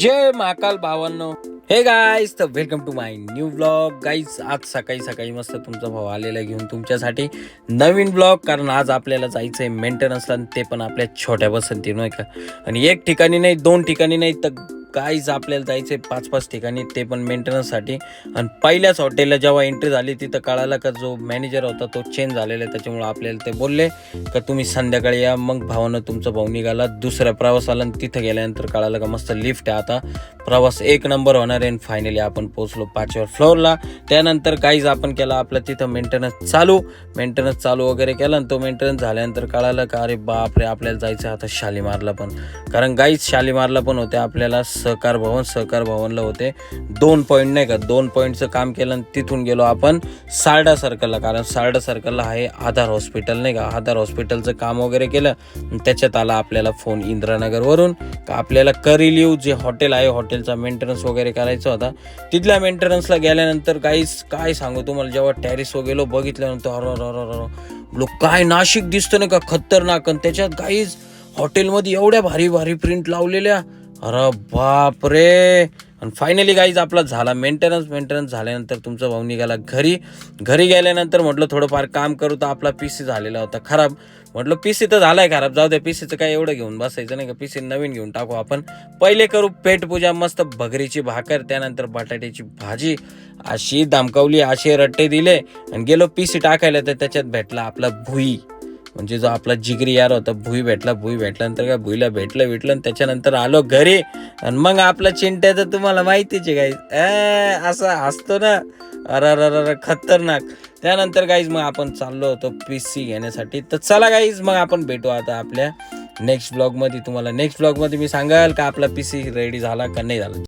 जय महाकाल भावांनो. Hey guys, तर welcome to my new blog. Guys, आज सकाळी सकाळी मस्त तुमचा भाऊ आलेला घेऊन तुमच्यासाठी नवीन ब्लॉग. कारण आज आपल्याला जायचं आहे मेंटेनन्सला, ते पण आपल्या छोट्या बसंती नाही का. आणि एक ठिकाणी नाही, दोन ठिकाणी नाही, तर गाईज आपल्याला जायचं आहे 5-5 ठिकाणी, ते पण मेंटेनन्ससाठी. आणि पहिल्याच हॉटेलला जेव्हा एंट्री झाली तिथं कळालं का जो मॅनेजर होता तो चेंज झालेला आहे. त्याच्यामुळे आपल्याला ते बोलले का तुम्ही संध्याकाळी या. मग भावानं तुमचा भाऊ निघाला दुसऱ्या प्रवासाला, आणि तिथं गेल्यानंतर कळालं का मस्त लिफ्ट आहे, आता प्रवास एक नंबर होणार आहे. आणि फायनली आपण पोहोचलो 5व्या फ्लोअरला. त्यानंतर काहीच आपण केला आपलं तिथं मेंटेनन्स चालू वगैरे केला. आणि तो मेंटेनन्स झाल्यानंतर कळालं का अरे बापरे, आपल्याला जायचं आता शालीमारला पण. कारण गाईज शालीमारला पण होते आपल्याला सहकार भवनला होते 2 पॉईंट नाही का. 2 पॉईंटचं काम केलं आणि तिथून गेलो आपण सारडा सर्कलला. कारण सारडा सर्कलला आहे आधार हॉस्पिटल नाही का. आधार हॉस्पिटलचं काम वगैरे केलं. त्याच्यात आला आपल्याला फोन इंदिरानगरवरून का आपल्याला करिलीव जे हॉटेल आहे, हॉटेलचा मेंटेनन्स वगैरे करायचा होता. तिथल्या मेंटेनन्सला गेल्यानंतर काय सांगू तुम्हाला, जेव्हा टॅरिसवर गेलो बघितल्यानंतर अरे काय नाशिक दिसतं नाही का, खतरनाक. आणि त्याच्यात गाईज हॉटेलमध्ये एवढ्या भारी भारी प्रिंट लावलेल्या, अरे बाप रे. आणि फायनली गाईज आपला झाला मेंटेनन्स झाल्यानंतर तुमचा भाऊ निघाला घरी गेल्यानंतर म्हटलं थोडंफार काम करू. तर आपला पीसी झालेला होता खराब. म्हटलं पीसी तर झालाय खराब, जाऊ द्या, पीसीचं काय एवढं घेऊन बसायचं नाही का. पीसी नवीन घेऊन टाकू आपण. पहिले करू पेटपूजा, मस्त भगरीची भाकर, त्यानंतर बटाट्याची भाजी अशी धमकावली, असे रट्टे दिले आणि गेलो पीसी टाकायला. तर त्याच्यात भेटला आपला भुई, म्हणजे जो आपला जिगरी यार होता भुई भेटल्यानंतर काय भुईला भेटलं आणि त्याच्यानंतर आलो घरी. आणि मग आपला चिंट्याचं तुम्हाला माहितीच आहे गाईज, असा हसतो ना, अरे खतरनाक. त्यानंतर गाईज मग आपण चाललो होतो पीसी घेण्यासाठी. तर चला गाईज, मग आपण भेटू आता आपल्या नेक्स्ट ब्लॉगमध्ये. तुम्हाला नेक्स्ट ब्लॉगमध्ये मी सांगाल का आपला पीसी रेडी झाला का नाही झाला.